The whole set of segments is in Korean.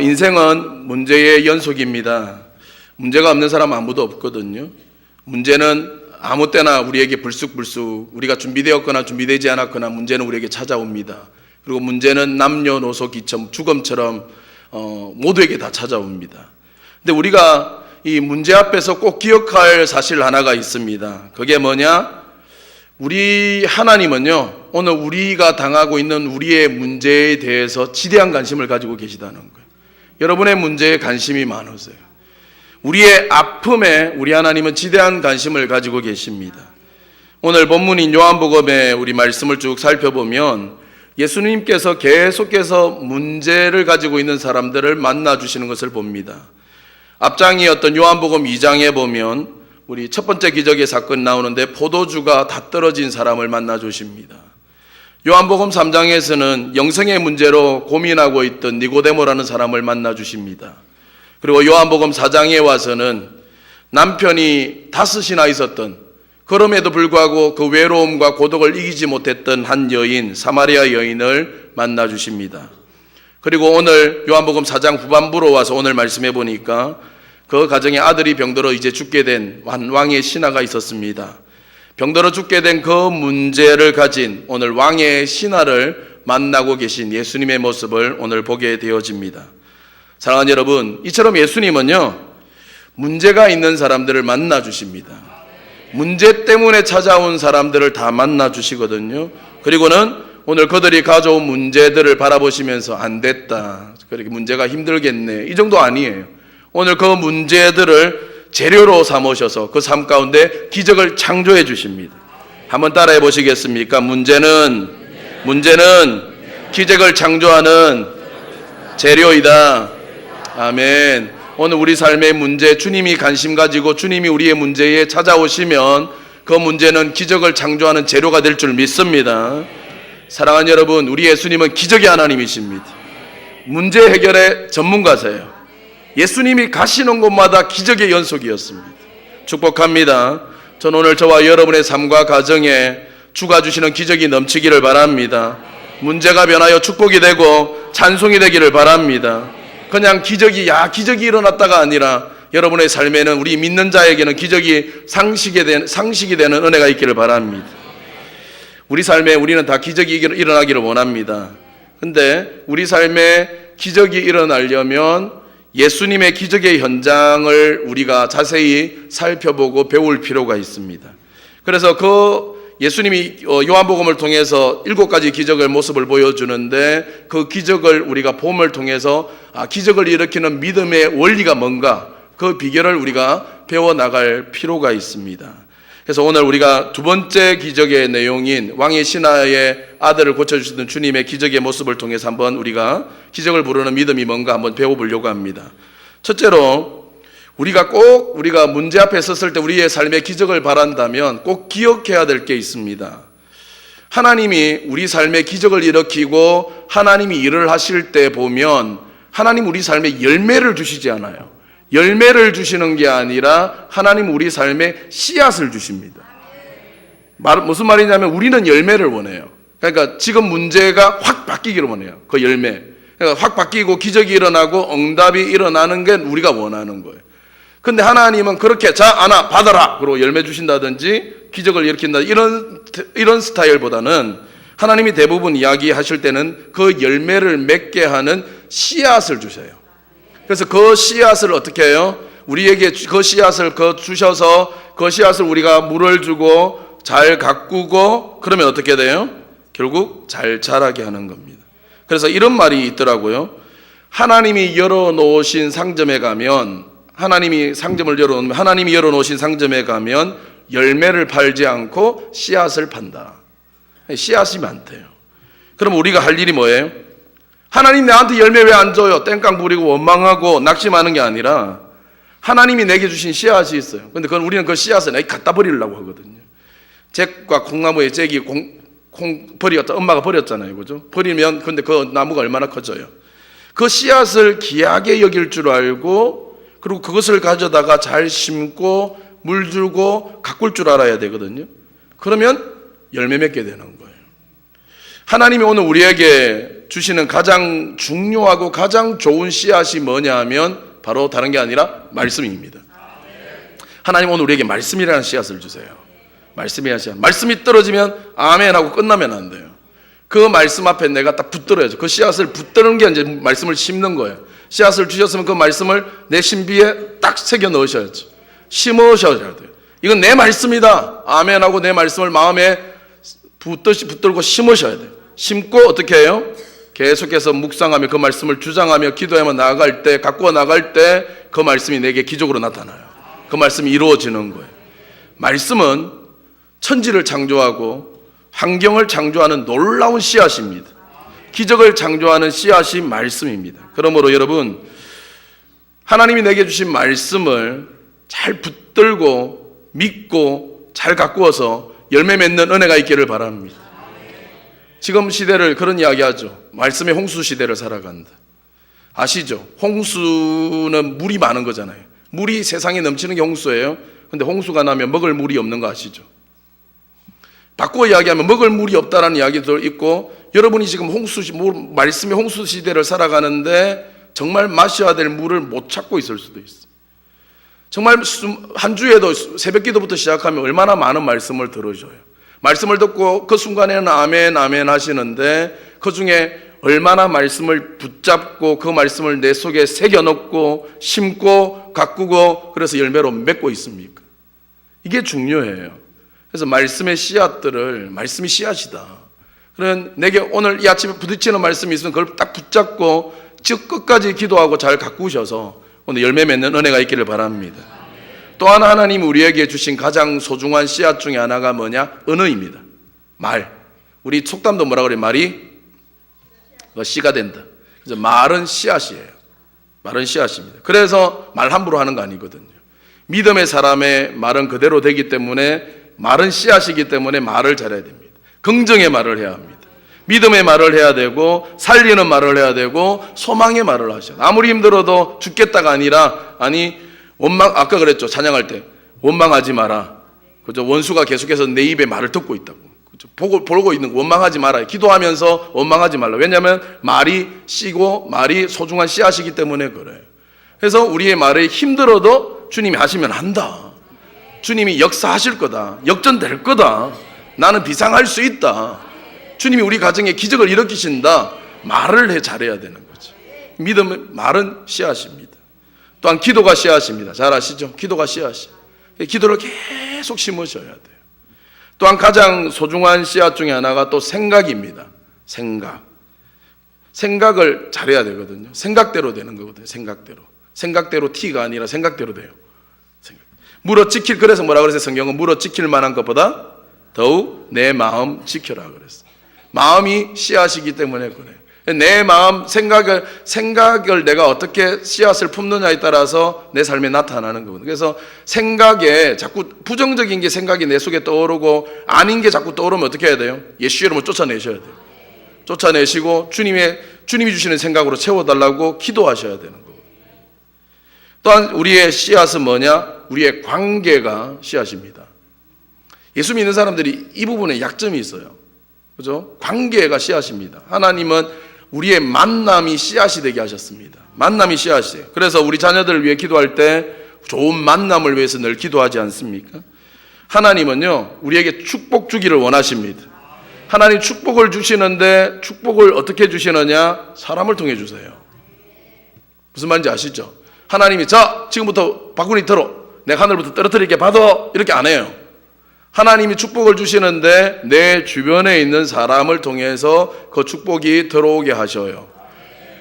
인생은 문제의 연속입니다. 문제가 없는 사람 아무도 없거든요. 문제는 아무 때나 우리에게 불쑥불쑥 우리가 준비되었거나 준비되지 않았거나 문제는 우리에게 찾아옵니다. 그리고 문제는 남녀노소 기점 죽음처럼 모두에게 다 찾아옵니다. 근데 우리가 이 문제 앞에서 꼭 기억할 사실 하나가 있습니다. 그게 뭐냐? 우리 하나님은요, 오늘 우리가 당하고 있는 우리의 문제에 대해서 지대한 관심을 가지고 계시다는 거예요. 여러분의 문제에 관심이 많으세요. 우리의 아픔에 우리 하나님은 지대한 관심을 가지고 계십니다. 오늘 본문인 요한복음에 우리 말씀을 쭉 살펴보면 예수님께서 계속해서 문제를 가지고 있는 사람들을 만나주시는 것을 봅니다. 앞장이었던 요한복음 2장에 보면 우리 첫 번째 기적의 사건 나오는데 포도주가 다 떨어진 사람을 만나주십니다. 요한복음 3장에서는 영생의 문제로 고민하고 있던 니고데모라는 사람을 만나주십니다. 그리고 요한복음 4장에 와서는 남편이 5이나 있었던, 그럼에도 불구하고 그 외로움과 고독을 이기지 못했던 한 여인, 사마리아 여인을 만나주십니다. 그리고 오늘 요한복음 4장 후반부로 와서 오늘 말씀해 보니까 그 가정에 아들이 병들어 이제 죽게 된 왕의 신하가 있었습니다. 병들어 죽게 된 그 문제를 가진 오늘 왕의 신하를 만나고 계신 예수님의 모습을 오늘 보게 되어집니다. 사랑하는 여러분, 이처럼 예수님은요, 문제가 있는 사람들을 만나주십니다. 문제 때문에 찾아온 사람들을 다 만나주시거든요. 그리고는 오늘 그들이 가져온 문제들을 바라보시면서 안 됐다, 그렇게 문제가 힘들겠네, 이 정도 아니에요. 오늘 그 문제들을 재료로 삼으셔서 그 삶 가운데 기적을 창조해 주십니다. 한번 따라해 보시겠습니까? 문제는 기적을 창조하는 재료이다. 아멘. 오늘 우리 삶의 문제, 주님이 관심 가지고 주님이 우리의 문제에 찾아오시면 그 문제는 기적을 창조하는 재료가 될 줄 믿습니다. 사랑하는 여러분, 우리 예수님은 기적의 하나님이십니다. 문제 해결의 전문가세요. 예수님이 가시는 곳마다 기적의 연속이었습니다. 축복합니다. 저는 오늘 저와 여러분의 삶과 가정에 주가 주시는 기적이 넘치기를 바랍니다. 문제가 변하여 축복이 되고 찬송이 되기를 바랍니다. 그냥 기적이 일어났다가 아니라 여러분의 삶에는, 우리 믿는 자에게는 기적이 상식이 되는 은혜가 있기를 바랍니다. 우리 삶에 우리는 다 기적이 일어나기를 원합니다. 근데 우리 삶에 기적이 일어나려면 예수님의 기적의 현장을 우리가 자세히 살펴보고 배울 필요가 있습니다. 그래서 그 예수님이 요한복음을 통해서 7가지 기적의 모습을 보여주는데, 그 기적을 우리가 봄을 통해서 기적을 일으키는 믿음의 원리가 뭔가, 그 비결을 우리가 배워나갈 필요가 있습니다. 그래서 오늘 우리가 두 번째 기적의 내용인 왕의 신하의 아들을 고쳐주시던 주님의 기적의 모습을 통해서 한번 우리가 기적을 부르는 믿음이 뭔가 한번 배워보려고 합니다. 첫째로, 우리가 문제 앞에 섰을 때 우리의 삶에 기적을 바란다면 꼭 기억해야 될 게 있습니다. 하나님이 우리 삶에 기적을 일으키고 하나님이 일을 하실 때 보면 하나님 우리 삶에 열매를 주시지 않아요. 열매를 주시는 게 아니라 하나님 우리 삶에 씨앗을 주십니다. 무슨 말이냐면 우리는 열매를 원해요. 그러니까 지금 문제가 확 바뀌기를 원해요. 그 열매. 그러니까 확 바뀌고 기적이 일어나고 응답이 일어나는 게 우리가 원하는 거예요. 근데 하나님은 그렇게 자, 아나 받아라, 그리고 열매 주신다든지 기적을 일으킨다, 이런 스타일보다는 하나님이 대부분 이야기하실 때는 그 열매를 맺게 하는 씨앗을 주셔요. 그래서 그 씨앗을 어떻게 해요? 우리에게 그 씨앗을 주셔서 그 씨앗을 우리가 물을 주고 잘 가꾸고 그러면 어떻게 돼요? 결국 잘 자라게 하는 겁니다. 그래서 이런 말이 있더라고요. 하나님이 열어놓으신 상점에 가면, 하나님이 열어놓으신 상점에 가면 열매를 팔지 않고 씨앗을 판다. 씨앗이 많대요. 그럼 우리가 할 일이 뭐예요? 하나님 나한테 열매 왜 안 줘요? 땡깡 부리고 원망하고 낙심하는 게 아니라 하나님이 내게 주신 씨앗이 있어요. 근데 우리는 그 씨앗을 내가 갖다 버리려고 하거든요. 잭과 콩나무에 잭이 콩 버렸다, 엄마가 버렸잖아요, 그죠? 버리면 근데 그 나무가 얼마나 커져요. 그 씨앗을 귀하게 여길 줄 알고, 그리고 그것을 가져다가 잘 심고 물 주고 가꿀 줄 알아야 되거든요. 그러면 열매 맺게 되는 거예요. 하나님이 오늘 우리에게 주시는 가장 중요하고 가장 좋은 씨앗이 뭐냐 하면 바로 다른 게 아니라 말씀입니다. 하나님 오늘 우리에게 말씀이라는 씨앗을 주세요. 말씀이라는 씨앗. 말씀이 떨어지면 아멘 하고 끝나면 안 돼요. 그 말씀 앞에 내가 딱 붙들어야죠. 그 씨앗을 붙드는 게 이제 말씀을 심는 거예요. 씨앗을 주셨으면 그 말씀을 내 신비에 딱 새겨 넣으셔야죠. 심으셔야 돼요. 이건 내 말씀이다. 아멘 하고 내 말씀을 마음에 붙들고 심으셔야 돼요. 심고 어떻게 해요? 계속해서 묵상하며 그 말씀을 주장하며 기도하며 나아갈 때, 가꾸어 나갈 때 그 말씀이 내게 기적으로 나타나요. 그 말씀이 이루어지는 거예요. 말씀은 천지를 창조하고 환경을 창조하는 놀라운 씨앗입니다. 기적을 창조하는 씨앗이 말씀입니다. 그러므로 여러분, 하나님이 내게 주신 말씀을 잘 붙들고 믿고 잘 가꾸어서 열매 맺는 은혜가 있기를 바랍니다. 지금 시대를 그런 이야기하죠. 말씀의 홍수 시대를 살아간다. 아시죠? 홍수는 물이 많은 거잖아요. 물이 세상에 넘치는 게 홍수예요. 근데 홍수가 나면 먹을 물이 없는 거 아시죠? 바꾸어 이야기하면 먹을 물이 없다라는 이야기도 있고, 여러분이 지금 말씀의 홍수 시대를 살아가는데 정말 마셔야 될 물을 못 찾고 있을 수도 있어요. 정말 한 주에도 새벽 기도부터 시작하면 얼마나 많은 말씀을 들으셔요. 말씀을 듣고 그 순간에는 아멘 아멘 하시는데 그 중에 얼마나 말씀을 붙잡고 그 말씀을 내 속에 새겨넣고 심고 가꾸고 그래서 열매로 맺고 있습니까? 이게 중요해요. 그래서 말씀의 씨앗들을, 말씀이 씨앗이다. 그런 내게 오늘 이 아침에 부딪히는 말씀이 있으면 그걸 딱 붙잡고 즉 끝까지 기도하고 잘 가꾸셔서 오늘 열매 맺는 은혜가 있기를 바랍니다. 또한 하나님 우리에게 주신 가장 소중한 씨앗 중에 하나가 뭐냐? 은혜입니다. 말. 우리 속담도 뭐라 그래요? 말이 씨가 된다. 그래서 말은 씨앗이에요. 말은 씨앗입니다. 그래서 말 함부로 하는 거 아니거든요. 믿음의 사람의 말은 그대로 되기 때문에 말은 씨앗이기 때문에 말을 잘해야 됩니다. 긍정의 말을 해야 합니다. 믿음의 말을 해야 되고 살리는 말을 해야 되고 소망의 말을 하셔야 돼요. 아무리 힘들어도 죽겠다가 아니라 아까 그랬죠. 찬양할 때 원망하지 마라. 그죠? 원수가 계속해서 내 입에 말을 듣고 있다고. 그죠? 보고 있는 거 원망하지 마라. 기도하면서 원망하지 말라. 왜냐하면 말이 씨고 말이 소중한 씨앗이기 때문에 그래요. 그래서 우리의 말이 힘들어도 주님이 하시면 한다. 주님이 역사하실 거다. 역전될 거다. 나는 비상할 수 있다. 주님이 우리 가정에 기적을 일으키신다. 말을 잘해야 되는 거죠. 믿음은 말은 씨앗입니다. 또한 기도가 씨앗입니다. 잘 아시죠? 기도가 씨앗이에요. 기도를 계속 심으셔야 돼요. 또한 가장 소중한 씨앗 중에 하나가 또 생각입니다. 생각을 잘해야 되거든요. 생각대로 되는 거거든요. 생각대로 T가 아니라 생각대로 돼요. 그래서 뭐라 그랬어요? 성경은 물어 지킬 만한 것보다 더욱 내 마음 지켜라 그랬어요. 마음이 씨앗이기 때문에 그래요. 내 마음, 생각을 내가 어떻게 씨앗을 품느냐에 따라서 내 삶에 나타나는 거거든요. 그래서 생각에 자꾸 부정적인 게 생각이 내 속에 떠오르고 아닌 게 자꾸 떠오르면 어떻게 해야 돼요? 예수 이름으로 쫓아내셔야 돼요. 쫓아내시고 주님이 주시는 생각으로 채워달라고 기도하셔야 되는 거예요. 또한 우리의 씨앗은 뭐냐? 우리의 관계가 씨앗입니다. 예수 믿는 사람들이 이 부분에 약점이 있어요. 그죠? 관계가 씨앗입니다. 하나님은 우리의 만남이 씨앗이 되게 하셨습니다. 만남이 씨앗이에요. 그래서 우리 자녀들을 위해 기도할 때 좋은 만남을 위해서 늘 기도하지 않습니까? 하나님은요, 우리에게 축복 주기를 원하십니다. 하나님 축복을 주시는데 축복을 어떻게 주시느냐? 사람을 통해 주세요. 무슨 말인지 아시죠? 하나님이 자, 지금부터 바구니 들어. 내가 하늘부터 떨어뜨릴게 받아. 이렇게 안 해요. 하나님이 축복을 주시는데 내 주변에 있는 사람을 통해서 그 축복이 들어오게 하셔요.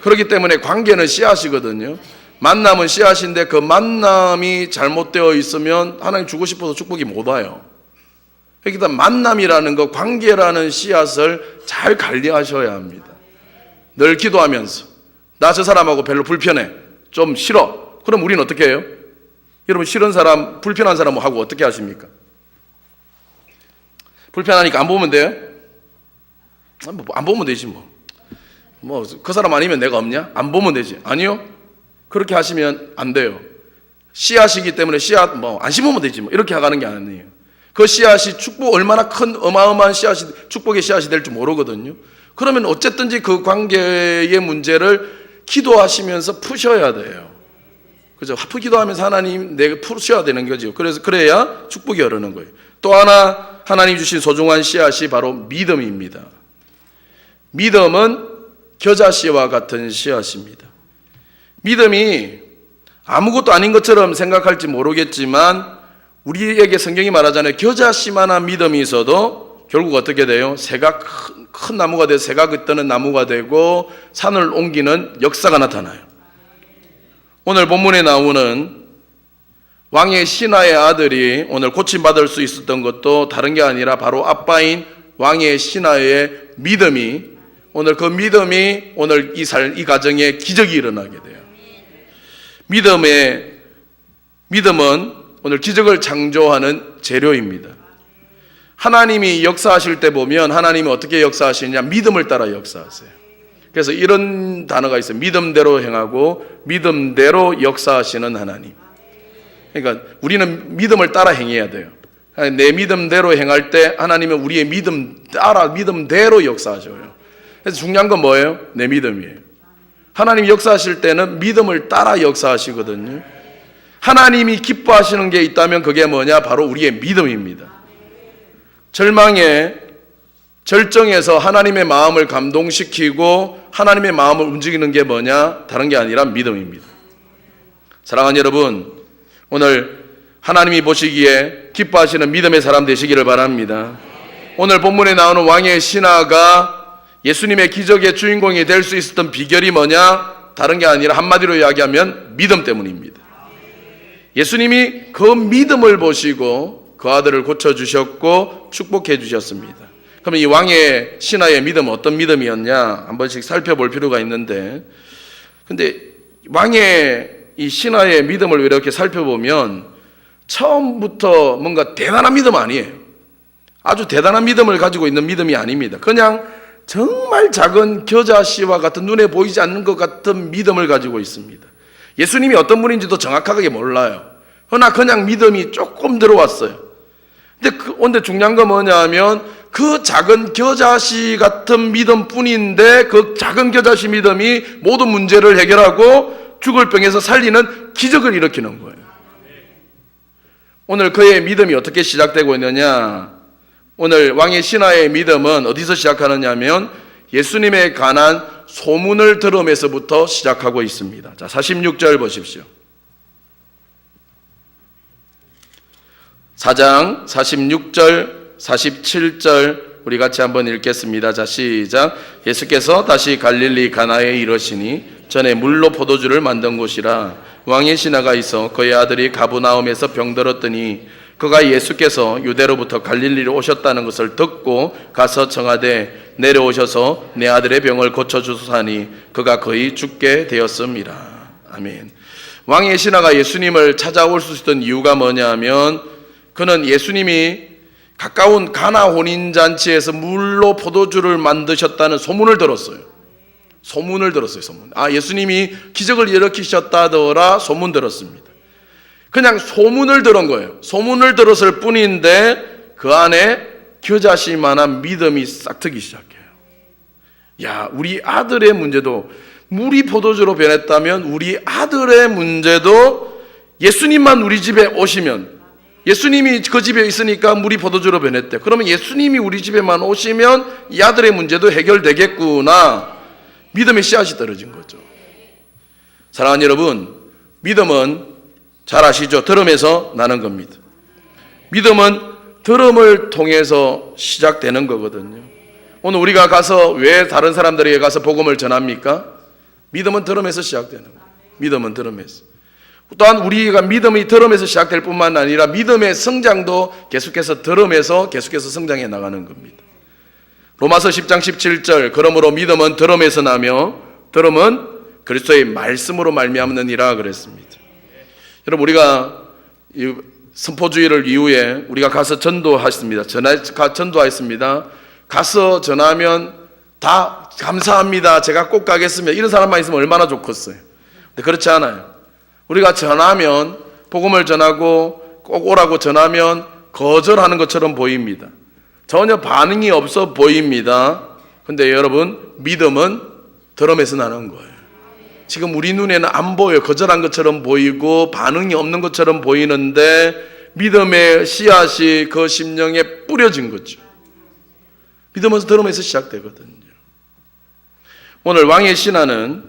그렇기 때문에 관계는 씨앗이거든요. 만남은 씨앗인데 그 만남이 잘못되어 있으면 하나님 주고 싶어서 축복이 못 와요. 그러니까 만남이라는 거, 관계라는 씨앗을 잘 관리하셔야 합니다. 늘 기도하면서 나 저 사람하고 별로 불편해. 좀 싫어. 그럼 우리는 어떻게 해요? 여러분 싫은 사람, 불편한 사람하고 어떻게 하십니까? 불편하니까 안 보면 돼요? 안 보면 되지 그 사람 아니면 내가 없냐? 안 보면 되지. 아니요. 그렇게 하시면 안 돼요. 씨앗이기 때문에 씨앗 안 심으면 되지 이렇게 가는 게 아니에요. 그 씨앗이 얼마나 큰 어마어마한 씨앗이 축복의 씨앗이 될 줄 모르거든요. 그러면 어쨌든지 그 관계의 문제를 기도하시면서 푸셔야 돼요. 그죠? 기도하면서 하나님 내가 푸셔야 되는 거죠. 그래야 축복이 흐르는 거예요. 또 하나 하나님 주신 소중한 씨앗이 바로 믿음입니다. 믿음은 겨자씨와 같은 씨앗입니다. 믿음이 아무것도 아닌 것처럼 생각할지 모르겠지만 우리에게 성경이 말하잖아요. 겨자씨만한 믿음이 있어도 결국 어떻게 돼요? 새가 큰 나무가 돼서 새가 긋는 나무가 되고 산을 옮기는 역사가 나타나요. 오늘 본문에 나오는 왕의 신하의 아들이 오늘 고침받을 수 있었던 것도 다른 게 아니라 바로 아빠인 왕의 신하의 믿음이 오늘 그 믿음이 오늘 이 가정에 기적이 일어나게 돼요. 믿음은 오늘 기적을 창조하는 재료입니다. 하나님이 역사하실 때 보면 하나님이 어떻게 역사하시느냐? 믿음을 따라 역사하세요. 그래서 이런 단어가 있어요. 믿음대로 행하고 믿음대로 역사하시는 하나님. 그러니까 우리는 믿음을 따라 행해야 돼요. 내 믿음대로 행할 때 하나님은 우리의 믿음대로 역사하셔요. 그래서 중요한 건 뭐예요? 내 믿음이에요. 하나님이 역사하실 때는 믿음을 따라 역사하시거든요. 하나님이 기뻐하시는 게 있다면 그게 뭐냐? 바로 우리의 믿음입니다. 절정에서 하나님의 마음을 감동시키고 하나님의 마음을 움직이는 게 뭐냐? 다른 게 아니라 믿음입니다. 사랑하는 여러분, 오늘 하나님이 보시기에 기뻐하시는 믿음의 사람 되시기를 바랍니다. 오늘 본문에 나오는 왕의 신하가 예수님의 기적의 주인공이 될 수 있었던 비결이 뭐냐? 다른 게 아니라 한마디로 이야기하면 믿음 때문입니다. 예수님이 그 믿음을 보시고 그 아들을 고쳐주셨고 축복해 주셨습니다. 그러면 이 왕의 신하의 믿음은 어떤 믿음이었냐? 한 번씩 살펴볼 필요가 있는데, 근데 왕의 이 신하의 믿음을 이렇게 살펴보면 처음부터 뭔가 대단한 믿음 아니에요. 아주 대단한 믿음을 가지고 있는 믿음이 아닙니다. 그냥 정말 작은 겨자씨와 같은 눈에 보이지 않는 것 같은 믿음을 가지고 있습니다. 예수님이 어떤 분인지도 정확하게 몰라요. 그러나 그냥 믿음이 조금 들어왔어요. 근데 중요한 건 뭐냐 하면 그 작은 겨자씨 같은 믿음뿐인데 그 작은 겨자씨 믿음이 모든 문제를 해결하고 죽을 병에서 살리는 기적을 일으키는 거예요. 오늘 그의 믿음이 어떻게 시작되고 있느냐? 오늘 왕의 신하의 믿음은 어디서 시작하느냐 하면 예수님에 관한 소문을 들으면서부터 시작하고 있습니다. 자, 46절 보십시오. 4장 46절, 47절 우리 같이 한번 읽겠습니다. 자, 시작. 예수께서 다시 갈릴리 가나에 이르시니 전에 물로 포도주를 만든 곳이라 왕의 신하가 있어 그의 아들이 가브나움에서 병들었더니 그가 예수께서 유대로부터 갈릴리로 오셨다는 것을 듣고 가서 청하되 내려오셔서 내 아들의 병을 고쳐주소사니 그가 거의 죽게 되었습니다. 아멘. 왕의 신하가 예수님을 찾아올 수 있었던 이유가 뭐냐 하면 그는 예수님이 가까운 가나 혼인잔치에서 물로 포도주를 만드셨다는 소문을 들었어요. 소문. 예수님이 기적을 일으키셨다더라 소문 들었습니다. 그냥 소문을 들은 거예요. 소문을 들었을 뿐인데 그 안에 겨자씨만한 믿음이 싹트기 시작해요. 야, 우리 아들의 문제도 물이 포도주로 변했다면 우리 아들의 문제도 예수님만 우리 집에 오시면, 예수님이 그 집에 있으니까 물이 포도주로 변했대. 그러면 예수님이 우리 집에만 오시면 이 아들의 문제도 해결되겠구나. 믿음의 씨앗이 떨어진 거죠. 사랑하는 여러분, 믿음은 잘 아시죠? 들음에서 나는 겁니다. 믿음은 들음을 통해서 시작되는 거거든요. 오늘 우리가 가서 왜 다른 사람들에게 가서 복음을 전합니까? 믿음은 들음에서 시작되는 거예요. 믿음은 들음에서. 또한 우리가 믿음이 들음에서 시작될 뿐만 아니라 믿음의 성장도 계속해서 들음에서 계속해서 성장해 나가는 겁니다. 로마서 10장 17절 그러므로 믿음은 들음에서 나며 들음은 그리스도의 말씀으로 말미암느니라 그랬습니다. 여러분, 우리가 이 선포주의를 이후에 우리가 가서 전도하셨습니다. 전도하였습니다. 가서 전하면 다 감사합니다. 제가 꼭 가겠습니다. 이런 사람만 있으면 얼마나 좋겠어요. 근데 그렇지 않아요. 우리가 전하면, 복음을 전하고 꼭 오라고 전하면 거절하는 것처럼 보입니다. 전혀 반응이 없어 보입니다. 근데 여러분, 믿음은 드럼에서 나는 거예요. 지금 우리 눈에는 안 보여요. 거절한 것처럼 보이고 반응이 없는 것처럼 보이는데 믿음의 씨앗이 그 심령에 뿌려진 거죠. 믿음은 드럼에서 시작되거든요. 오늘 왕의 신하는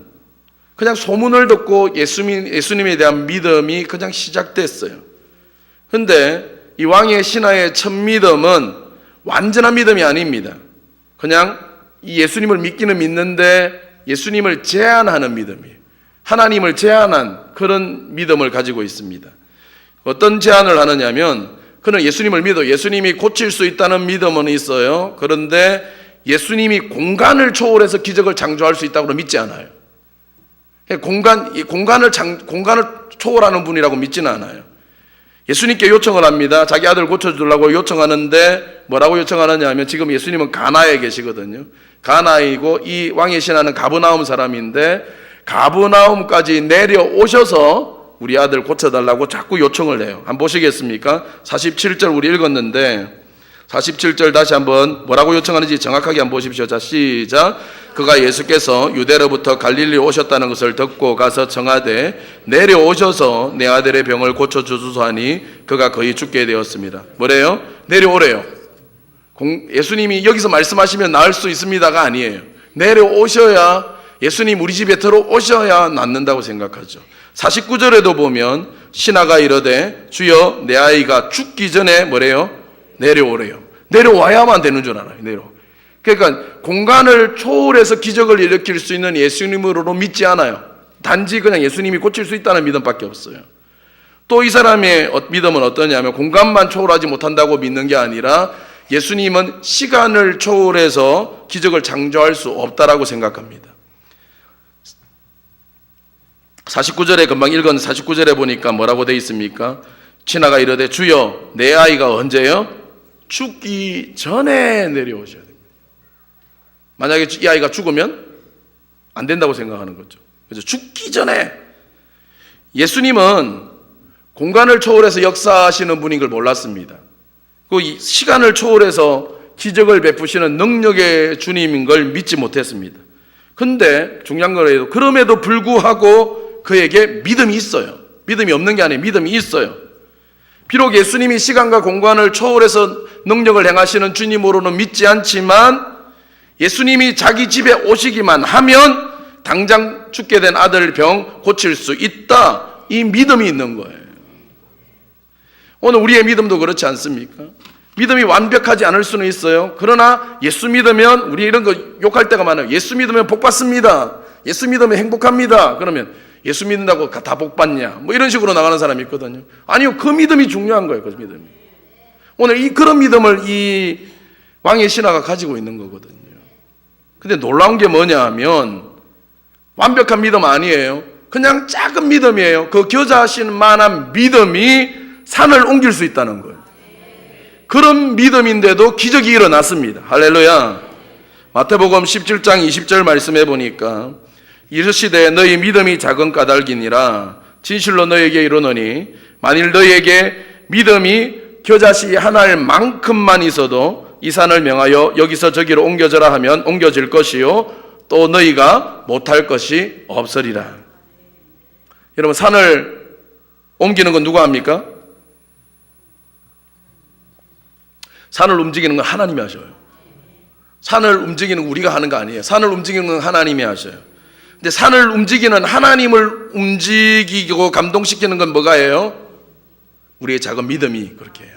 그냥 소문을 듣고 예수님에 대한 믿음이 그냥 시작됐어요. 근데 이 왕의 신하의 첫 믿음은 완전한 믿음이 아닙니다. 그냥 이 예수님을 믿기는 믿는데 예수님을 제한하는 믿음이에요. 하나님을 제한한 그런 믿음을 가지고 있습니다. 어떤 제한을 하느냐면, 그는 예수님을 믿어 예수님이 고칠 수 있다는 믿음은 있어요. 그런데 예수님이 공간을 초월해서 기적을 창조할 수 있다고 믿지 않아요. 공간을 초월하는 분이라고 믿지는 않아요. 예수님께 요청을 합니다. 자기 아들 고쳐주려고 요청하는데 뭐라고 요청하느냐 하면, 지금 예수님은 가나에 계시거든요. 가나이고 이 왕의 신하는 가버나움 사람인데 가버나움까지 내려오셔서 우리 아들 고쳐달라고 자꾸 요청을 해요. 한번 보시겠습니까? 47절 우리 읽었는데 47절 다시 한번 뭐라고 요청하는지 정확하게 한번 보십시오. 자, 시작. 그가 예수께서 유대로부터 갈릴리 오셨다는 것을 듣고 가서 청하되 내려오셔서 내 아들의 병을 고쳐주소서 하니 그가 거의 죽게 되었습니다. 뭐래요? 내려오래요. 예수님이 여기서 말씀하시면 나을 수 있습니다가 아니에요. 내려오셔야, 예수님 우리 집에 들어오셔야 낫는다고 생각하죠. 49절에도 보면 신하가 이르되 주여 내 아이가 죽기 전에 뭐래요? 내려오래요. 내려와야만 되는 줄 알아요. 그러니까 공간을 초월해서 기적을 일으킬 수 있는 예수님으로 믿지 않아요. 단지 그냥 예수님이 고칠 수 있다는 믿음밖에 없어요. 또 이 사람의 믿음은 어떠냐면, 공간만 초월하지 못한다고 믿는 게 아니라 예수님은 시간을 초월해서 기적을 창조할 수 없다라고 생각합니다. 49절에 금방 읽은 49절에 보니까 뭐라고 되어 있습니까? 신하가 이르되 주여 내 아이가 언제요? 죽기 전에 내려오셔야 됩니다. 만약에 이 아이가 죽으면 안 된다고 생각하는 거죠. 그래서 죽기 전에. 예수님은 공간을 초월해서 역사하시는 분인 걸 몰랐습니다. 그 시간을 초월해서 기적을 베푸시는 능력의 주님인 걸 믿지 못했습니다. 근데 중요한 거예요. 그럼에도 불구하고 그에게 믿음이 있어요. 믿음이 없는 게 아니에요. 믿음이 있어요. 비록 예수님이 시간과 공간을 초월해서 능력을 행하시는 주님으로는 믿지 않지만 예수님이 자기 집에 오시기만 하면 당장 죽게 된 아들 병 고칠 수 있다. 이 믿음이 있는 거예요. 오늘 우리의 믿음도 그렇지 않습니까? 믿음이 완벽하지 않을 수는 있어요. 그러나 예수 믿으면, 우리 이런 거 욕할 때가 많아요. 예수 믿으면 복 받습니다. 예수 믿으면 행복합니다. 그러면 예수 믿는다고 다 복 받냐? 뭐 이런 식으로 나가는 사람이 있거든요. 아니요, 그 믿음이 중요한 거예요. 그 믿음이. 오늘 그런 믿음을 이 왕의 신하가 가지고 있는 거거든요. 근데 놀라운 게 뭐냐 하면, 완벽한 믿음 아니에요. 그냥 작은 믿음이에요. 그 겨자신 만한 믿음이 산을 옮길 수 있다는 거예요. 그런 믿음인데도 기적이 일어났습니다. 할렐루야. 마태복음 17장 20절 말씀해 보니까 이르시되 너희 믿음이 작은 까닭이니라. 진실로 너희에게 이르노니 만일 너희에게 믿음이 겨자씨 하나일 만큼만 있어도 이 산을 명하여 여기서 저기로 옮겨져라 하면 옮겨질 것이요 또 너희가 못할 것이 없으리라. 여러분, 산을 옮기는 건 누가 합니까? 산을 움직이는 건 하나님이 하셔요. 산을 움직이는 건 우리가 하는 거 아니에요. 산을 움직이는 건 하나님이 하셔요. 근데 산을 움직이는 하나님을 움직이고 감동시키는 건 뭐가 해요? 우리의 작은 믿음이 그렇게 해요.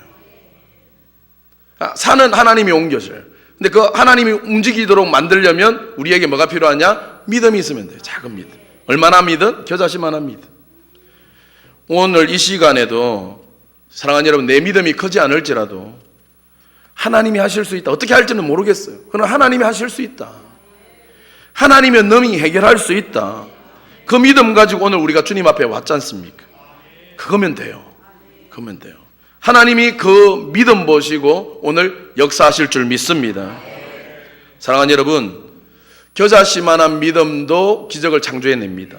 산은 하나님이 옮겨줘요. 근데 그 하나님이 움직이도록 만들려면 우리에게 뭐가 필요하냐? 믿음이 있으면 돼요. 작은 믿음. 얼마나 믿음? 겨자씨만한 믿음. 오늘 이 시간에도 사랑하는 여러분, 내 믿음이 크지 않을지라도 하나님이 하실 수 있다. 어떻게 할지는 모르겠어요. 그러나 하나님이 하실 수 있다. 하나님은 능히 해결할 수 있다. 그 믿음 가지고 오늘 우리가 주님 앞에 왔지 않습니까? 그거면 돼요. 그거면 돼요. 하나님이 그 믿음 보시고 오늘 역사하실 줄 믿습니다. 사랑하는 여러분, 겨자씨만한 믿음도 기적을 창조해냅니다.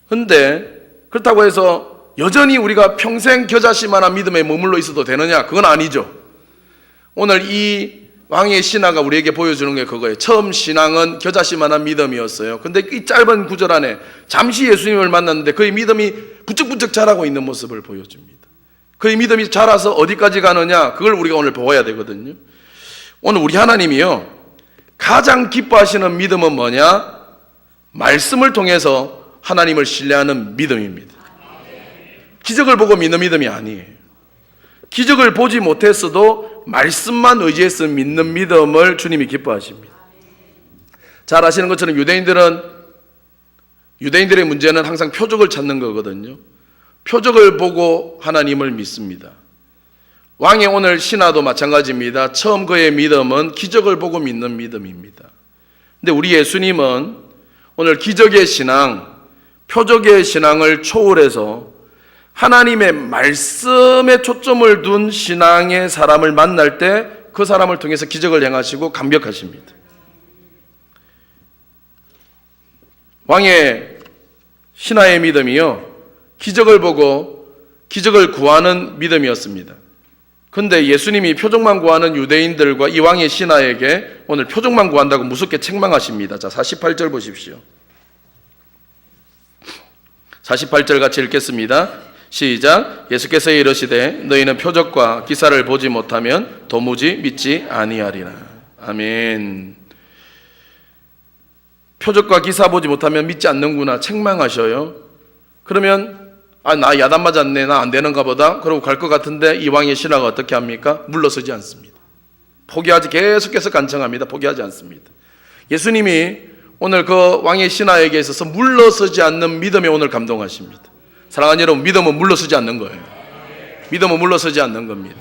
그런데 그렇다고 해서 여전히 우리가 평생 겨자씨만한 믿음에 머물러 있어도 되느냐? 그건 아니죠. 오늘 이 왕의 신화가 우리에게 보여주는 게 그거예요. 처음 신앙은 겨자씨만한 믿음이었어요. 근데 이 짧은 구절 안에 잠시 예수님을 만났는데 그의 믿음이 부쩍부쩍 자라고 있는 모습을 보여줍니다. 그의 믿음이 자라서 어디까지 가느냐, 그걸 우리가 오늘 보아야 되거든요. 오늘 우리 하나님이요, 가장 기뻐하시는 믿음은 뭐냐? 말씀을 통해서 하나님을 신뢰하는 믿음입니다. 기적을 보고 믿는 믿음이 아니에요. 기적을 보지 못했어도 말씀만 의지해서 믿는 믿음을 주님이 기뻐하십니다. 잘 아시는 것처럼 유대인들의 문제는 항상 표적을 찾는 거거든요. 표적을 보고 하나님을 믿습니다. 왕의 오늘 신화도 마찬가지입니다. 처음 그의 믿음은 기적을 보고 믿는 믿음입니다. 근데 우리 예수님은 오늘 기적의 신앙, 표적의 신앙을 초월해서 하나님의 말씀에 초점을 둔 신앙의 사람을 만날 때 그 사람을 통해서 기적을 행하시고 감격하십니다. 왕의 신하의 믿음이요, 기적을 보고 기적을 구하는 믿음이었습니다. 그런데 예수님이 표적만 구하는 유대인들과 이 왕의 신하에게 오늘 표적만 구한다고 무섭게 책망하십니다. 자, 48절 보십시오. 48절 같이 읽겠습니다. 시작. 예수께서 이르시되 너희는 표적과 기사를 보지 못하면 도무지 믿지 아니하리라. 아멘. 표적과 기사 보지 못하면 믿지 않는구나 책망하셔요. 그러면 나 야단 맞았네, 나 안 되는가 보다 그러고 갈 것 같은데 이 왕의 신하가 어떻게 합니까? 물러서지 않습니다. 계속해서 간청합니다. 포기하지 않습니다. 예수님이 오늘 그 왕의 신하에게 있어서 물러서지 않는 믿음에 오늘 감동하십니다. 사랑하는 여러분, 믿음은 물러서지 않는 거예요. 믿음은 물러서지 않는 겁니다.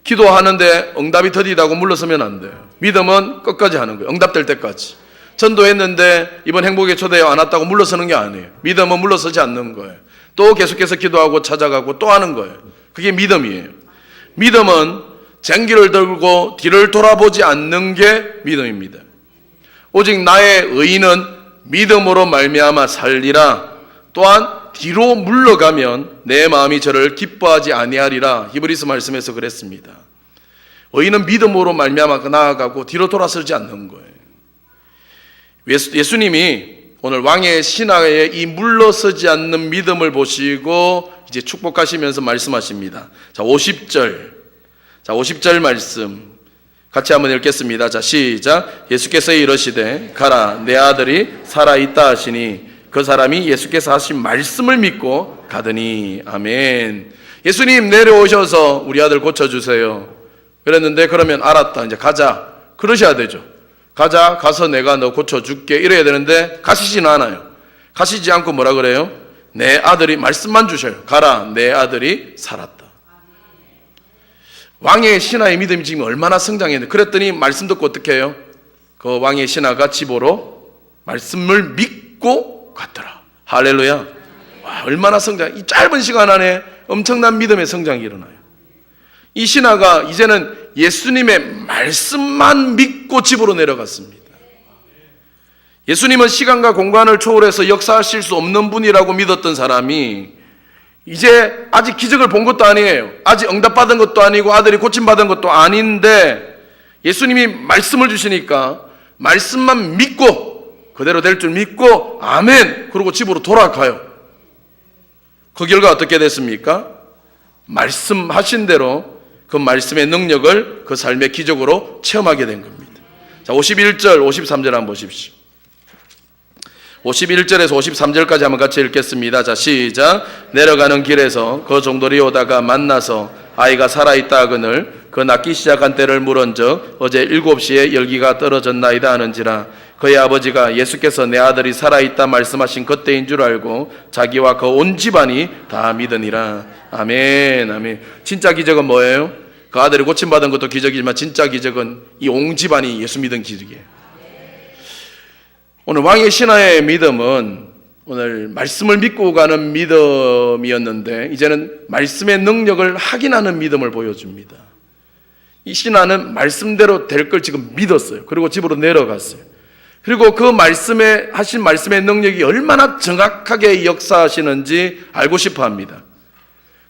기도하는데 응답이 더디다고 물러서면 안 돼요. 믿음은 끝까지 하는 거예요. 응답될 때까지. 전도했는데 이번 행복의 초대에 안 왔다고 물러서는 게 아니에요. 믿음은 물러서지 않는 거예요. 또 계속해서 기도하고 찾아가고 또 하는 거예요. 그게 믿음이에요. 믿음은 쟁기를 들고 뒤를 돌아보지 않는 게 믿음입니다. 오직 나의 의인은 믿음으로 말미암아 살리라. 또한 뒤로 물러가면 내 마음이 저를 기뻐하지 아니하리라. 히브리서 말씀에서 그랬습니다. 의인은 믿음으로 말미암아 나아가고 뒤로 돌아서지 않는 거예요. 예수님이 오늘 왕의 신하의 이 물러서지 않는 믿음을 보시고 이제 축복하시면서 말씀하십니다. 자, 50절 말씀 같이 한번 읽겠습니다. 자, 시작. 예수께서 이르시되 가라, 내 아들이 살아있다 하시니 그 사람이 예수께서 하신 말씀을 믿고 가더니. 아멘. 예수님 내려오셔서 우리 아들 고쳐주세요 그랬는데, 그러면 알았다, 이제 가자 그러셔야 되죠. 가서 내가 너 고쳐줄게 이래야 되는데 가시지는 않아요. 가시지 않고 뭐라 그래요? 내 아들이, 말씀만 주셔요. 가라, 내 아들이 살았다. 왕의 신하의 믿음이 지금 얼마나 성장했는데, 그랬더니 말씀 듣고 어떻게 해요? 그 왕의 신하가 집으로 말씀을 믿고 갔더라. 할렐루야. 와, 얼마나 성장, 이 짧은 시간 안에 엄청난 믿음의 성장이 일어나요. 이 신하가 이제는 예수님의 말씀만 믿고 집으로 내려갔습니다. 예수님은 시간과 공간을 초월해서 역사하실 수 없는 분이라고 믿었던 사람이 이제 아직 기적을 본 것도 아니에요. 아직 응답받은 것도 아니고 아들이 고침받은 것도 아닌데 예수님이 말씀을 주시니까 말씀만 믿고 그대로 될 줄 믿고 아멘 그러고 집으로 돌아가요. 그 결과 어떻게 됐습니까? 말씀하신 대로 그 말씀의 능력을 그 삶의 기적으로 체험하게 된 겁니다. 자, 51절 53절 한번 보십시오. 51절에서 53절까지 한번 같이 읽겠습니다. 자, 시작. 내려가는 길에서 그 종들이 오다가 만나서 아이가 살아있다 하거늘 그 낳기 시작한 때를 물은즉 어제 7시에 열기가 떨어졌나이다 하는지라. 그의 아버지가 예수께서 내 아들이 살아있다 말씀하신 그때인 줄 알고 자기와 그 온 집안이 다 믿으니라. 아멘. 아멘. 진짜 기적은 뭐예요? 그 아들이 고침받은 것도 기적이지만 진짜 기적은 이 온 집안이 예수 믿은 기적이에요. 오늘 왕의 신하의 믿음은 오늘 말씀을 믿고 가는 믿음이었는데 이제는 말씀의 능력을 확인하는 믿음을 보여줍니다. 이 신하는 말씀대로 될 걸 지금 믿었어요. 그리고 집으로 내려갔어요. 그리고 그 말씀에 하신 말씀의 능력이 얼마나 정확하게 역사하시는지 알고 싶어 합니다.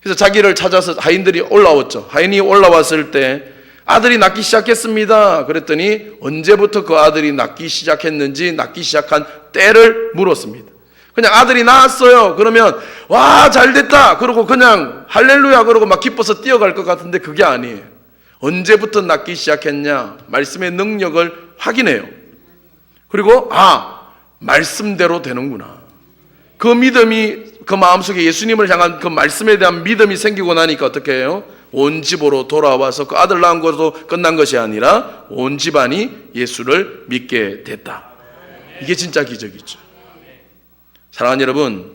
그래서 자기를 찾아서 하인들이 올라왔죠. 하인이 올라왔을 때 아들이 낳기 시작했습니다. 그랬더니 언제부터 그 아들이 낳기 시작했는지 낳기 시작한 때를 물었습니다. 그냥 아들이 낳았어요. 그러면 와, 잘됐다 그러고 그냥 할렐루야 그러고 막 기뻐서 뛰어갈 것 같은데 그게 아니에요. 언제부터 낳기 시작했냐? 말씀의 능력을 확인해요. 그리고 말씀대로 되는구나. 그 믿음이 그 마음속에 예수님을 향한 그 말씀에 대한 믿음이 생기고 나니까 어떻게 해요? 온 집으로 돌아와서 그 아들 낳은 것도 끝난 것이 아니라 온 집안이 예수를 믿게 됐다. 이게 진짜 기적이죠. 사랑하는 여러분,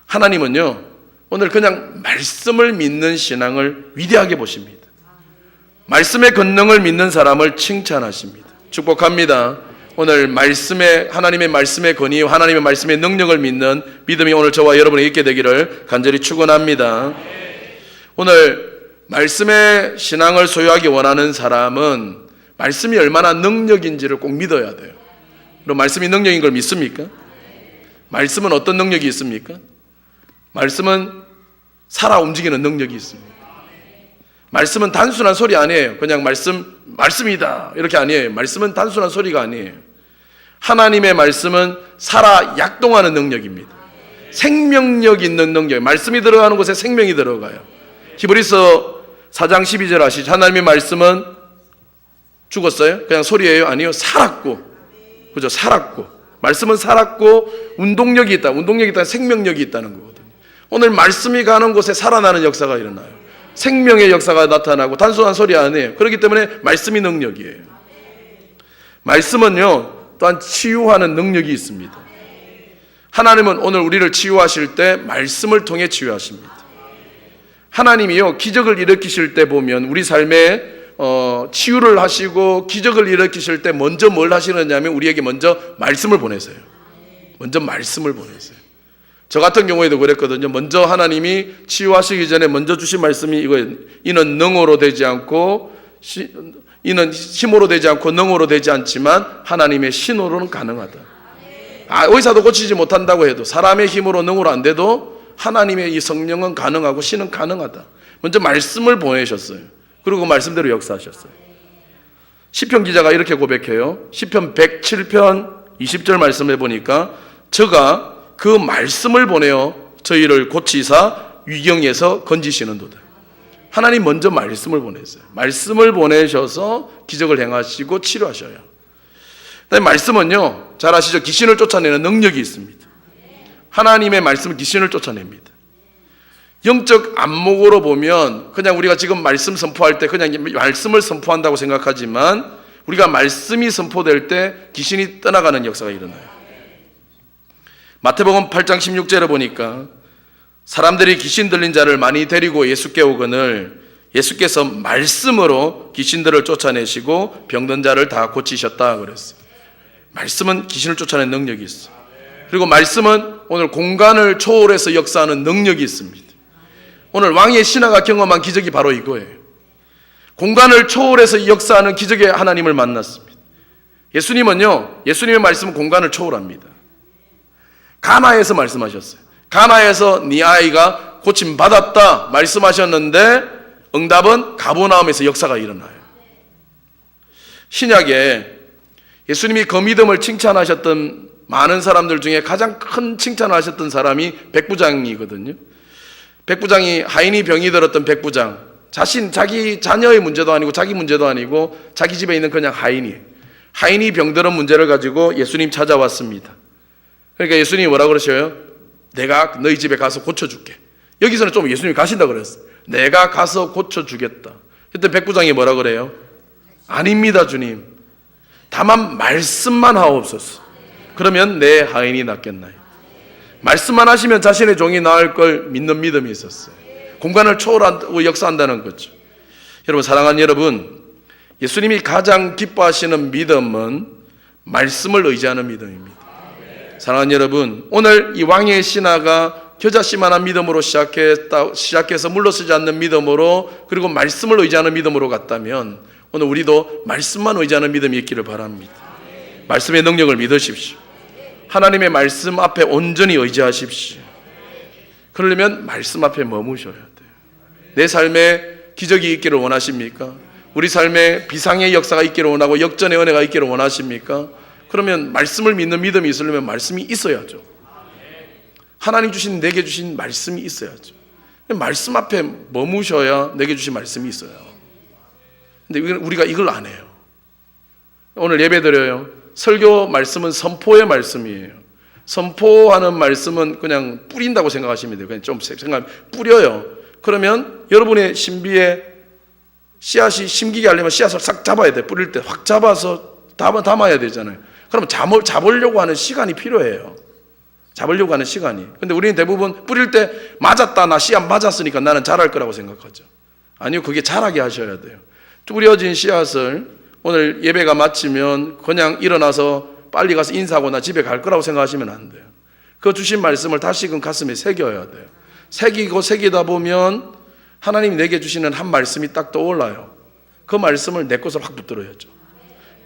하나님은요 오늘 그냥 말씀을 믿는 신앙을 위대하게 보십니다. 말씀의 권능을 믿는 사람을 칭찬하십니다. 축복합니다. 오늘 하나님의 말씀의 권위, 하나님의 말씀의 능력을 믿는 믿음이 오늘 저와 여러분이 있게 되기를 간절히 축원합니다. 오늘 말씀의 신앙을 소유하기 원하는 사람은 말씀이 얼마나 능력인지를 꼭 믿어야 돼요. 그럼 말씀이 능력인 걸 믿습니까? 말씀은 어떤 능력이 있습니까? 말씀은 살아 움직이는 능력이 있습니다. 말씀은 단순한 소리 아니에요. 그냥 말씀이다 이렇게 아니에요. 말씀은 단순한 소리가 아니에요. 하나님의 말씀은 살아 약동하는 능력입니다. 생명력 있는 능력. 말씀이 들어가는 곳에 생명이 들어가요. 히브리서 4장 12절 아시죠? 하나님의 말씀은 죽었어요? 그냥 소리예요? 아니요. 살았고. 그죠? 살았고. 말씀은 살았고 운동력이 있다. 운동력이 있다. 생명력이 있다는 거거든요. 오늘 말씀이 가는 곳에 살아나는 역사가 일어나요. 생명의 역사가 나타나고 단순한 소리 아니에요. 그렇기 때문에 말씀이 능력이에요. 말씀은요 또한 치유하는 능력이 있습니다. 하나님은 오늘 우리를 치유하실 때 말씀을 통해 치유하십니다. 하나님이요 기적을 일으키실 때 보면 우리 삶에 치유를 하시고 기적을 일으키실 때 먼저 뭘 하시느냐면 우리에게 먼저 말씀을 보내세요. 먼저 말씀을 보내세요. 저 같은 경우에도 그랬거든요. 먼저 하나님이 치유하시기 전에 먼저 주신 말씀이 이거예요. 이는 능으로 되지 않고 이는 힘으로 되지 않고 능으로 되지 않지만 하나님의 신으로는 가능하다. 의사도 고치지 못한다고 해도 사람의 힘으로 능으로 안 돼도 하나님의 이 성령은 가능하고 신은 가능하다. 먼저 말씀을 보내셨어요. 그리고 그 말씀대로 역사하셨어요. 시편 기자가 이렇게 고백해요. 시편 107편 20절 말씀해 보니까 저가 그 말씀을 보내어 저희를 고치사 위경에서 건지시는도다. 하나님 먼저 말씀을 보냈어요. 말씀을 보내셔서 기적을 행하시고 치료하셔요. 말씀은요 잘 아시죠? 귀신을 쫓아내는 능력이 있습니다. 하나님의 말씀은 귀신을 쫓아냅니다. 영적 안목으로 보면 그냥 우리가 지금 말씀 선포할 때 그냥 말씀을 선포한다고 생각하지만 우리가 말씀이 선포될 때 귀신이 떠나가는 역사가 일어나요. 마태복음 8장 16절에 보니까 사람들이 귀신 들린 자를 많이 데리고 예수께 오거늘 예수께서 말씀으로 귀신들을 쫓아내시고 병든 자를 다 고치셨다 그랬어요. 말씀은 귀신을 쫓아내는 능력이 있어요. 그리고 말씀은 오늘 공간을 초월해서 역사하는 능력이 있습니다. 오늘 왕의 신하가 경험한 기적이 바로 이거예요. 공간을 초월해서 역사하는 기적의 하나님을 만났습니다. 예수님의 말씀은 공간을 초월합니다. 가나에서 말씀하셨어요. 가나에서 네 아이가 고침받았다 말씀하셨는데 응답은 가버나움에서 역사가 일어나요. 신약에 예수님이 그 믿음을 칭찬하셨던 많은 사람들 중에 가장 큰 칭찬을 하셨던 사람이 백부장이거든요. 백부장이 하인이 병이 들었던 백부장, 자기 자녀의 문제도 아니고 자기 문제도 아니고 자기 집에 있는 그냥 하인이 병들은 문제를 가지고 예수님 찾아왔습니다. 그러니까 예수님이 뭐라 그러셔요? 내가 너희 집에 가서 고쳐줄게. 여기서는 좀 예수님이 가신다 그랬어요. 내가 가서 고쳐주겠다. 그때 백부장이 뭐라 그래요? 아닙니다 주님, 다만 말씀만 하옵소서. 그러면 내 하인이 낫겠나요? 말씀만 하시면 자신의 종이 나을 걸 믿는 믿음이 있었어요. 공간을 초월하고 역사한다는 거죠. 여러분, 사랑하는 여러분, 예수님이 가장 기뻐하시는 믿음은 말씀을 의지하는 믿음입니다. 사랑하는 여러분, 오늘 이 왕의 신하가 겨자씨만한 믿음으로 시작해서 물러서지 않는 믿음으로, 그리고 말씀을 의지하는 믿음으로 갔다면 오늘 우리도 말씀만 의지하는 믿음이 있기를 바랍니다. 말씀의 능력을 믿으십시오. 하나님의 말씀 앞에 온전히 의지하십시오. 그러려면 말씀 앞에 머무셔야 돼요. 내 삶에 기적이 있기를 원하십니까? 우리 삶에 비상의 역사가 있기를 원하고 역전의 은혜가 있기를 원하십니까? 그러면 말씀을 믿는 믿음이 있으려면 말씀이 있어야죠. 하나님 주신, 내게 주신 말씀이 있어야죠. 말씀 앞에 머무셔야 내게 주신 말씀이 있어요. 근데 우리가 이걸 안 해요. 오늘 예배 드려요. 설교 말씀은 선포의 말씀이에요. 선포하는 말씀은 그냥 뿌린다고 생각하시면 돼요. 그냥 좀 뿌려요. 그러면 여러분의 신비에 씨앗이 심기게 하려면 씨앗을 싹 잡아야 돼. 뿌릴 때 확 잡아서 담아야 되잖아요. 그러면 잡으려고 하는 시간이 필요해요. 잡으려고 하는 시간이. 근데 우리는 대부분 뿌릴 때 맞았다, 나 씨앗 맞았으니까 나는 자랄 거라고 생각하죠. 아니요, 그게 자라게 하셔야 돼요. 뿌려진 씨앗을 오늘 예배가 마치면 그냥 일어나서 빨리 가서 인사하고 나 집에 갈 거라고 생각하시면 안 돼요. 그 주신 말씀을 다시금 가슴에 새겨야 돼요. 새기고 새기다 보면 하나님이 내게 주시는 한 말씀이 딱 떠올라요. 그 말씀을 내 것을 확 붙들어야죠.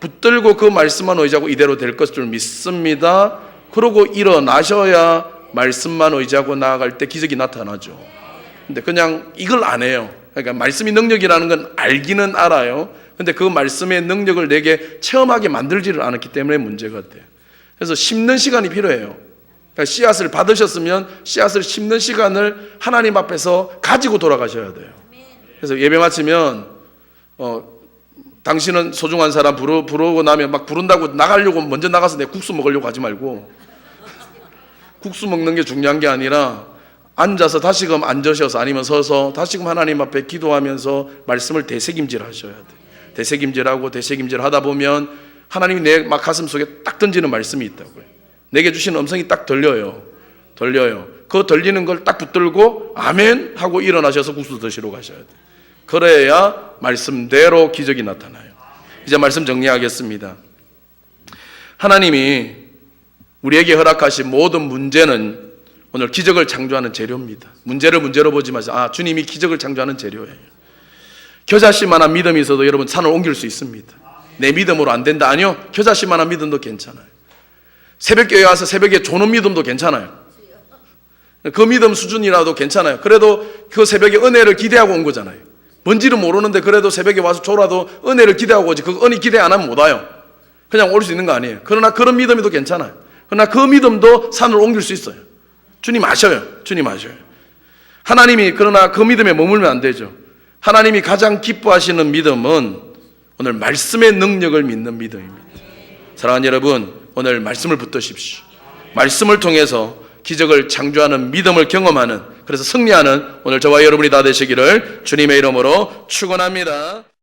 붙들고 그 말씀만 의지하고 이대로 될 것을 믿습니다. 그러고 일어나셔야 말씀만 의지하고 나아갈 때 기적이 나타나죠. 근데 그냥 이걸 안 해요. 그러니까 말씀이 능력이라는 건 알기는 알아요. 근데 그 말씀의 능력을 내게 체험하게 만들지를 않았기 때문에 문제가 돼요. 그래서 심는 시간이 필요해요. 그러니까 씨앗을 받으셨으면 씨앗을 심는 시간을 하나님 앞에서 가지고 돌아가셔야 돼요. 그래서 예배 마치면 당신은 소중한 사람 부르고 나면 막 부른다고 나가려고 먼저 나가서 내 국수 먹으려고 하지 말고 국수 먹는 게 중요한 게 아니라 앉아서 다시금 앉으셔서 아니면 서서 다시금 하나님 앞에 기도하면서 말씀을 되새김질 하셔야 돼요. 되새김질하고 되새김질 하다 보면 하나님이 내 막 가슴 속에 딱 던지는 말씀이 있다고요. 내게 주신 음성이 딱 들려요. 그 들리는 걸 딱 붙들고 아멘 하고 일어나셔서 국수 드시러 가셔야 돼요. 그래야 말씀대로 기적이 나타나요. 이제 말씀 정리하겠습니다. 하나님이 우리에게 허락하신 모든 문제는 오늘 기적을 창조하는 재료입니다. 문제를 문제로 보지 마세요. 주님이 기적을 창조하는 재료예요. 겨자씨만한 믿음이 있어도 여러분 산을 옮길 수 있습니다. 내 믿음으로 안 된다. 아니요, 겨자씨만한 믿음도 괜찮아요. 새벽교회 와서 새벽에 조는 믿음도 괜찮아요. 그 믿음 수준이라도 괜찮아요. 그래도 그 새벽에 은혜를 기대하고 온 거잖아요. 뭔지는 모르는데 그래도 새벽에 와서 조라도 은혜를 기대하고 오지. 그 은혜 기대 안 하면 못 와요. 그냥 올 수 있는 거 아니에요. 그러나 그런 믿음이 더 괜찮아요. 그러나 그 믿음도 산을 옮길 수 있어요. 주님 아셔요. 주님 아셔요. 하나님이 그러나 그 믿음에 머물면 안 되죠. 하나님이 가장 기뻐하시는 믿음은 오늘 말씀의 능력을 믿는 믿음입니다. 사랑하는 여러분, 오늘 말씀을 붙드십시오. 말씀을 통해서 기적을 창조하는 믿음을 경험하는, 그래서 승리하는 오늘 저와 여러분이 다 되시기를 주님의 이름으로 축원합니다.